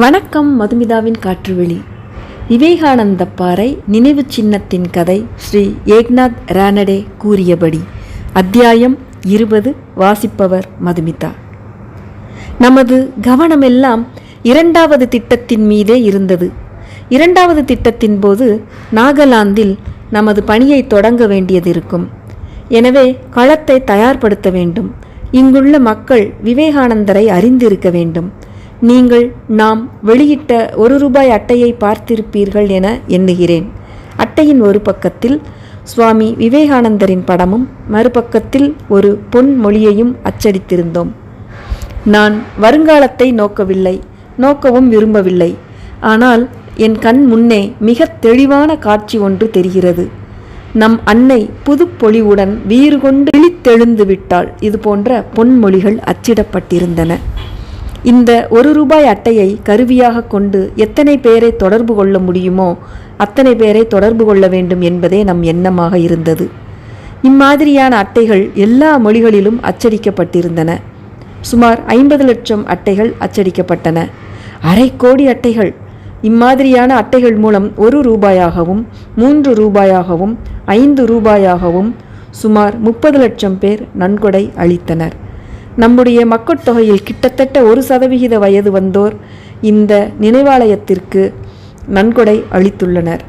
வணக்கம். மதுமிதாவின் காற்றுவெளி. விவேகானந்த பாறை நினைவு சின்னத்தின் கதை ஸ்ரீ ஏக்நாத் ரானடே கூறியபடி. அத்தியாயம் 20. வாசிப்பவர் மதுமிதா. நமது கவனமெல்லாம் இரண்டாவது திட்டத்தின் மீதே இருந்தது. இரண்டாவது திட்டத்தின் போது நாகாலாந்தில் நமது பணியை தொடங்க வேண்டியது இருக்கும். எனவே களத்தை தயார்படுத்த வேண்டும். இங்குள்ள மக்கள் விவேகானந்தரை அறிந்திருக்க வேண்டும். நீங்கள் நாம் வெளியிட்ட ₹1 அட்டையை பார்த்திருப்பீர்கள் என எண்ணுகிறேன். அட்டையின் ஒரு பக்கத்தில் சுவாமி விவேகானந்தரின் படமும் மறுபக்கத்தில் ஒரு பொன்மொழியையும் அச்சடித்திருந்தோம். நான் வருங்காலத்தை நோக்கவில்லை, நோக்கவும் விரும்பவில்லை. ஆனால் என் கண் முன்னே மிக தெளிவான காட்சி ஒன்று தெரிகிறது. நம் அன்னை புது பொலிவுடன் வீறு கொண்டு விழித்தெழுந்து விட்டாள். இது போன்ற பொன்மொழிகள் அச்சிடப்பட்டிருந்தன. இந்த ₹1 அட்டையை கருவியாக கொண்டு எத்தனை பேரை தொடர்பு கொள்ள முடியுமோ அத்தனை பேரை தொடர்பு கொள்ள வேண்டும் என்பதே நம் எண்ணமாக இருந்தது. இம்மாதிரியான அட்டைகள் எல்லா மொழிகளிலும் அச்சடிக்கப்பட்டிருந்தன. சுமார் 50 லட்சம் அட்டைகள் அச்சடிக்கப்பட்டன. ₹1/2 கோடி அட்டைகள். இம்மாதிரியான அட்டைகள் மூலம் ₹1 ₹3 ₹5 சுமார் 30 லட்சம் பேர் நன்கொடை அளித்தனர். நம்முடைய மக்கட்தொகையில் கிட்டத்தட்ட 1% வயது வந்தோர் இந்த நினைவாலயத்திற்கு நன்கொடை அளித்துள்ளனர்.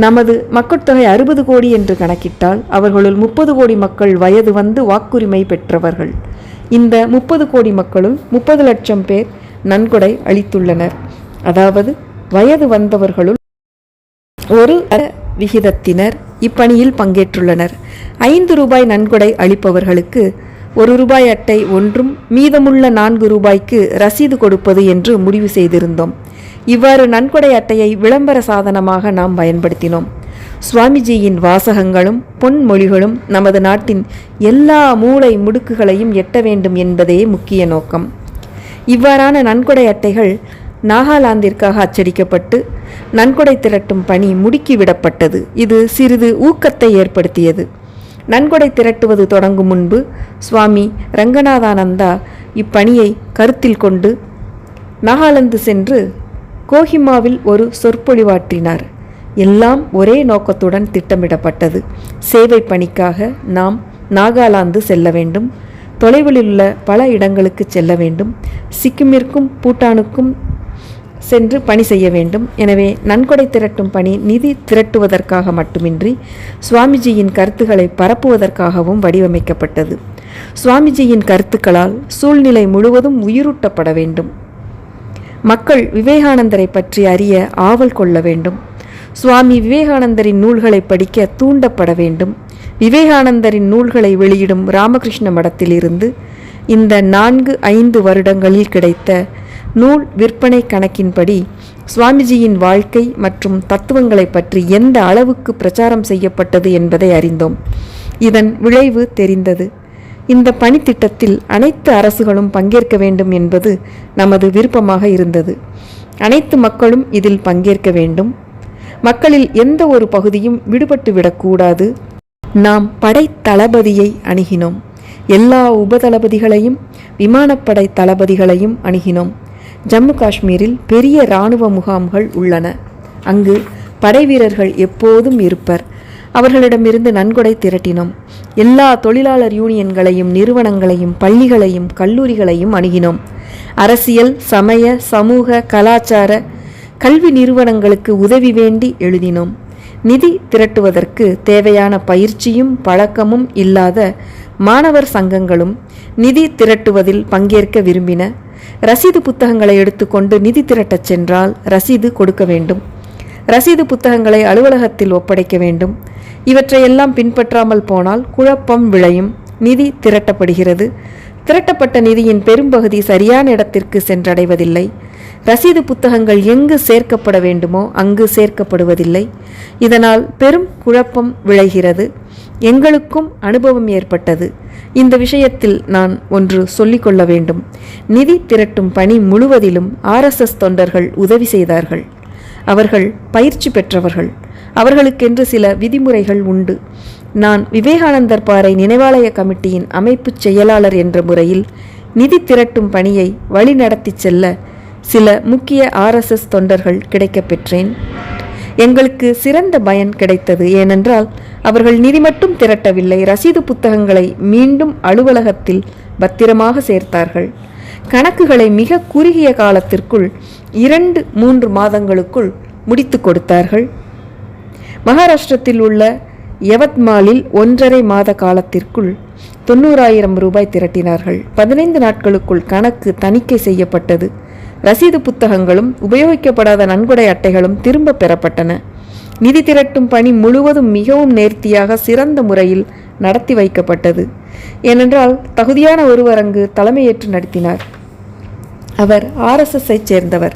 நமது மக்கட்தொகை 60 கோடி என்று கணக்கிட்டால் அவர்களுள் 30 கோடி மக்கள் வயது வந்து வாக்குரிமை பெற்றவர்கள். இந்த 30 கோடி மக்களுள் 30 லட்சம் பேர் நன்கொடை அளித்துள்ளனர். அதாவது வயது வந்தவர்களுள் 1% இப்பணியில் பங்கேற்றுள்ளனர். ₹5 நன்கொடை அளிப்பவர்களுக்கு ₹1 அட்டை ஒன்றும் மீதமுள்ள ₹4 ரசீது கொடுப்பது என்று முடிவு செய்திருந்தோம். இவ்வாறு நன்கொடை அட்டையை விளம்பர சாதனமாக நாம் பயன்படுத்தினோம். சுவாமிஜியின் வாசகங்களும் பொன்மொழிகளும் நமது நாட்டின் எல்லா மூலை முடுக்குகளையும் எட்ட வேண்டும் என்பதே முக்கிய நோக்கம். இவ்வாறான நன்கொடை அட்டைகள் நாகாலாந்திற்காக அச்சடிக்கப்பட்டு நன்கொடை திரட்டும் பணி முடுக்கிவிடப்பட்டது. இது சிறிது ஊக்கத்தை ஏற்படுத்தியது. நன்கொடை திரட்டுவது தொடங்கும் முன்பு சுவாமி ரங்கநாதானந்தா இப்பணியை கருத்தில் கொண்டு நாகாலாந்து சென்று கோஹிமாவில் ஒரு சொற்பொழிவாற்றினார். எல்லாம் ஒரே நோக்கத்துடன் திட்டமிடப்பட்டது. சேவை பணிக்காக நாம் நாகாலாந்து செல்ல வேண்டும். தொலைவில் உள்ள பல இடங்களுக்கு செல்ல வேண்டும். சிக்கிமிற்கும் பூட்டானுக்கும் சென்று பணி செய்ய வேண்டும். எனவே நன்கொடை திரட்டும் பணி நிதி திரட்டுவதற்காக மட்டுமின்றி சுவாமிஜியின் கருத்துக்களை பரப்புவதற்காகவும் வடிவமைக்கப்பட்டது. சுவாமிஜியின் கருத்துக்களால் சூழ்நிலை முழுவதும் உயிரூட்டப்பட வேண்டும். மக்கள் விவேகானந்தரை பற்றி அறிய ஆவல் கொள்ள வேண்டும். சுவாமி விவேகானந்தரின் நூல்களை படிக்க தூண்டப்பட வேண்டும். விவேகானந்தரின் நூல்களை வெளியிடும் ராமகிருஷ்ண மடத்திலிருந்து இந்த 4-5 வருடங்களில் கிடைத்த நூல் விற்பனை கணக்கின்படி சுவாமிஜியின் வாழ்க்கை மற்றும் தத்துவங்களை பற்றி எந்த அளவுக்கு பிரச்சாரம் செய்யப்பட்டது என்பதை அறிந்தோம். இதன் விளைவு தெரிந்தது. இந்த பணித்திட்டத்தில் அனைத்து அரசுகளும் பங்கேற்க வேண்டும் என்பது நமது விருப்பமாக இருந்தது. அனைத்து மக்களும் இதில் பங்கேற்க வேண்டும். மக்களில் எந்த ஒரு பகுதியும் விடுபட்டு விடக்கூடாது. நாம் படை தளபதியை அணுகினோம். எல்லா உபதளபதிகளையும் விமானப்படை தளபதிகளையும் அணுகினோம். ஜம்மு காஷ்மீரில் பெரிய இராணுவ முகாம்கள் உள்ளன. அங்கு படைவீரர்கள் எப்போதும் இருப்பர். அவர்களிடமிருந்து நன்கொடை திரட்டினோம். எல்லா தொழிலாளர் யூனியன்களையும் நிறுவனங்களையும் பள்ளிகளையும் கல்லூரிகளையும் அணுகினோம். அரசியல், சமய, சமூக, கலாச்சார, கல்வி நிறுவனங்களுக்கு உதவி வேண்டி எழுதினோம். நிதி திரட்டுவதற்கு தேவையான பயிற்சியும் பழக்கமும் இல்லாத மாணவர் சங்கங்களும் நிதி திரட்டுவதில் பங்கேற்க விரும்பின. ரசீது புத்தகங்களை எடுத்துக்கொண்டு நிதி திரட்டச் சென்றால் ரசீது கொடுக்க வேண்டும். ரசீது புத்தகங்களை அலுவலகத்தில் ஒப்படைக்க வேண்டும். இவற்றையெல்லாம் பின்பற்றாமல் போனால் குழப்பம் விளையும். நிதி திரட்டப்படுகிறது. திரட்டப்பட்ட நிதியின் பெரும்பகுதி சரியான இடத்திற்கு சென்றடைவதில்லை. ரசீது புத்தகங்கள் எங்கு சேர்க்கப்பட வேண்டுமோ அங்கு சேர்க்கப்படுவதில்லை. இதனால் பெரும் குழப்பம் விளைகிறது. எங்களுக்கும் அனுபவம் ஏற்பட்டது. இந்த விஷயத்தில் நான் ஒன்று சொல்லிக்கொள்ள வேண்டும். நிதி திரட்டும் பணி முழுவதிலும் RSS தொண்டர்கள் உதவி செய்தார்கள். அவர்கள் பயிற்சி பெற்றவர்கள். அவர்களுக்கென்று சில விதிமுறைகள் உண்டு. நான் விவேகானந்தர் பாறை நினைவாலய கமிட்டியின் அமைப்பு செயலாளர் என்ற முறையில் நிதி திரட்டும் பணியை வழிநடத்தி செல்ல சில முக்கிய RSS தொண்டர்கள் கிடைக்கப் பெற்றேன். எங்களுக்கு சிறந்த பயன் கிடைத்தது. ஏனென்றால் அவர்கள் நிதி மட்டும் திரட்டவில்லை, ரசீது புத்தகங்களை மீண்டும் அலுவலகத்தில் பத்திரமாக சேர்த்தார்கள். கணக்குகளை மிக குறுகிய காலத்திற்குள் 2-3 மாதங்களுக்குள் முடித்து கொடுத்தார்கள். மகாராஷ்டிரத்தில் உள்ள யவத்மாலில் 1.5 மாத காலத்திற்குள் 90,000 ரூபாய் திரட்டினார்கள். 15 நாட்களுக்குள் கணக்கு தணிக்கை செய்யப்பட்டது. ரசீது புத்தகங்களும் உபயோகிக்கப்படாத நன்கொடை அட்டைகளும் திரும்ப பெறப்பட்டன. நிதி திரட்டும் பணி முழுவதும் மிகவும் நேர்த்தியாக சிறந்த முறையில் நடத்தி வைக்கப்பட்டது. ஏனென்றால் தகுதியான ஒருவர் அங்கு தலைமையேற்று நடத்தினார். அவர் RSSஐ சேர்ந்தவர்.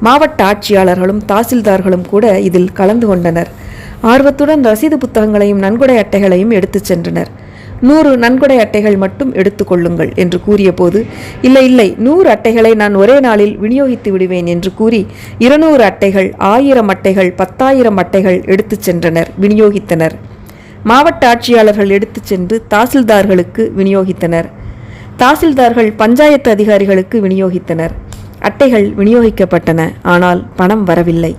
மாவட்ட ஆட்சியாளர்களும் தாசில்தார்களும் கூட இதில் கலந்து கொண்டனர். ஆர்வத்துடன் ரசீது புத்தகங்களையும் நன்கொடை அட்டைகளையும் எடுத்துச் சென்றனர். 100 நன்கொடை அட்டைகள் மட்டும் எடுத்துக்கொள்ளுங்கள் என்று கூறிய போது, இல்லை 100 அட்டைகளை நான் ஒரே நாளில் விநியோகித்து விடுவேன் என்று கூறி 200 அட்டைகள், 1000 அட்டைகள், 10,000 அட்டைகள் எடுத்துச் சென்றனர், விநியோகித்தனர். மாவட்ட ஆட்சியாளர்கள் எடுத்துச் சென்று தாசில்தார்களுக்கு விநியோகித்தனர். தாசில்தார்கள் பஞ்சாயத்து அதிகாரிகளுக்கு விநியோகித்தனர். அட்டைகள் விநியோகிக்கப்பட்டன. ஆனால் பணம் வரவில்லை.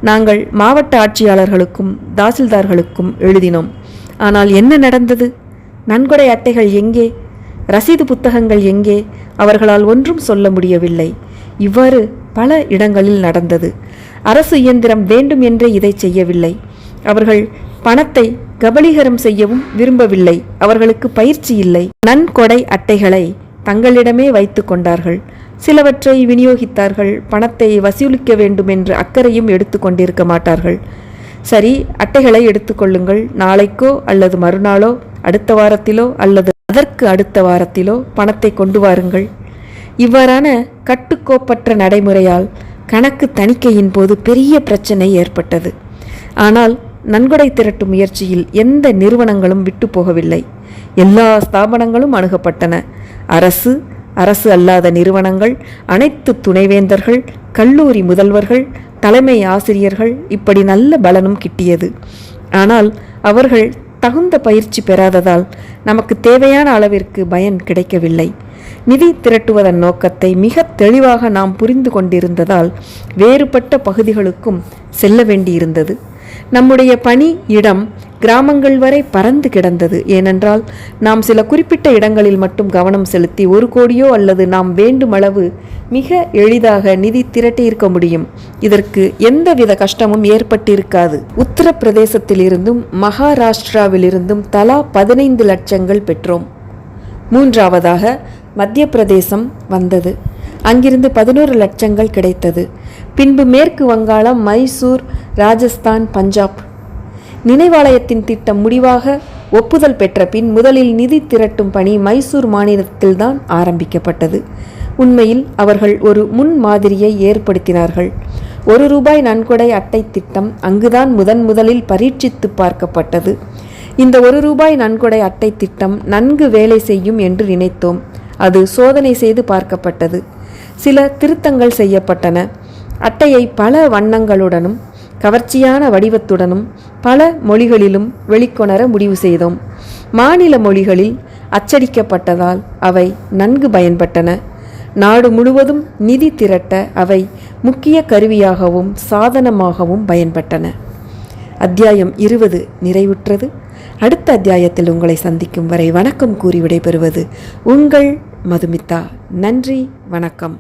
நாங்கள் மாவட்ட ஆட்சியாளர்களுக்கும் தாசில்தார்களுக்கும் எழுதினோம். ஆனால் என்ன நடந்தது? நன்கொடை அட்டைகள் எங்கே? ரசீது புத்தகங்கள் எங்கே? அவர்களால் ஒன்றும் சொல்ல முடியவில்லை. இவ்வாறு பல இடங்களில் நடந்தது. அரசு இயந்திரம் வேண்டும் என்றே இதை செய்யவில்லை. அவர்கள் பணத்தை கபளீகரம் செய்யவும் விரும்பவில்லை. அவர்களுக்கு பயிற்சி இல்லை. நன்கொடை அட்டைகளை தங்களிடமே வைத்து கொண்டார்கள். சிலவற்றை விநியோகித்தார்கள். பணத்தை வசூலிக்க வேண்டும் என்று அக்கறையும் எடுத்து கொண்டிருக்க மாட்டார்கள். சரி, அட்டைகளை எடுத்துக்கொள்ளுங்கள். நாளைக்கோ அல்லது மறுநாளோ, அடுத்த வாரத்திலோ அல்லது அதற்கு அடுத்த வாரத்திலோ பணத்தை கொண்டு வாருங்கள். இவ்வாறான கட்டுக்கோப்பற்ற நடைமுறையால் கணக்கு தணிக்கையின் போது பெரிய பிரச்சனை ஏற்பட்டது. ஆனால் நன்கொடை திரட்டும் முயற்சியில் எந்த நிறுவனங்களும் விட்டு போகவில்லை. எல்லா ஸ்தாபனங்களும் அணுகப்பட்டன. அரசு, அரசு அல்லாத நிறுவனங்கள், அனைத்து துணைவேந்தர்கள், கல்லூரி முதல்வர்கள், தலைமை ஆசிரியர்கள், இப்படி நல்ல பலனும் கிட்டியது. ஆனால் அவர்கள் தகுந்த பயிற்சி பெறாததால் நமக்கு தேவையான அளவிற்கு பயன் கிடைக்கவில்லை. நிதி திரட்டுவதன் நோக்கத்தை மிக தெளிவாக நாம் புரிந்து கொண்டிருந்ததால் வேறுபட்ட பகுதிகளுக்கும் செல்ல வேண்டியிருந்தது. நம்முடைய பணி இடம் கிராமங்கள் வரை பறந்து கிடந்தது. ஏனென்றால் நாம் சில குறிப்பிட்ட இடங்களில் மட்டும் கவனம் செலுத்தி 1 கோடியோ அல்லது நாம் வேண்டும் அளவு மிக எளிதாக நிதி திரட்டியிருக்க முடியும். இதற்கு எந்தவித கஷ்டமும் ஏற்பட்டிருக்காது. உத்தரப்பிரதேசத்திலிருந்தும் மகாராஷ்டிராவிலிருந்தும் தலா 15 லட்சங்கள் பெற்றோம். 3ஆவதாக மத்திய பிரதேசம் வந்தது. அங்கிருந்து 11 லட்சங்கள் கிடைத்தது. பின்பு மேற்கு வங்காளம், மைசூர், ராஜஸ்தான், பஞ்சாப். நினைவாலயத்தின் திட்டம் முடிவாக ஒப்புதல் பெற்ற பின் முதலில் நிதி திரட்டும் பணி மைசூர் மாநிலத்தில்தான் ஆரம்பிக்கப்பட்டது. உண்மையில் அவர்கள் ஒரு முன் மாதிரியை ஏற்படுத்தினார்கள். 1 ரூபாய் நன்கொடை அட்டை திட்டம் அங்குதான் முதலில் பரீட்சித்து பார்க்கப்பட்டது. இந்த 1 ரூபாய் நன்கொடை அட்டை திட்டம் நன்கு வேலை செய்யும் என்று நினைத்தோம். அது சோதனை செய்து பார்க்கப்பட்டது. சில திருத்தங்கள் செய்யப்பட்டன. அட்டையை பல வண்ணங்களுடனும் கவர்ச்சியான வடிவத்துடனும் பல மொழிகளிலும் வெளிக்கொணர முடிவு செய்தோம். மாநில மொழிகளில் அச்சடிக்கப்பட்டதால் அவை நன்கு பயன்பட்டன. நாடு முழுவதும் நிதி திரட்ட அவை முக்கிய கருவியாகவும் சாதனமாகவும் பயன்பட்டன. அத்தியாயம் 20 நிறைவுற்றது. அடுத்த அத்தியாயத்தில் உங்களை சந்திக்கும் வரை வணக்கம் கூறி விடைபெறுவது உங்கள் மதுமிதா. நன்றி, வணக்கம்.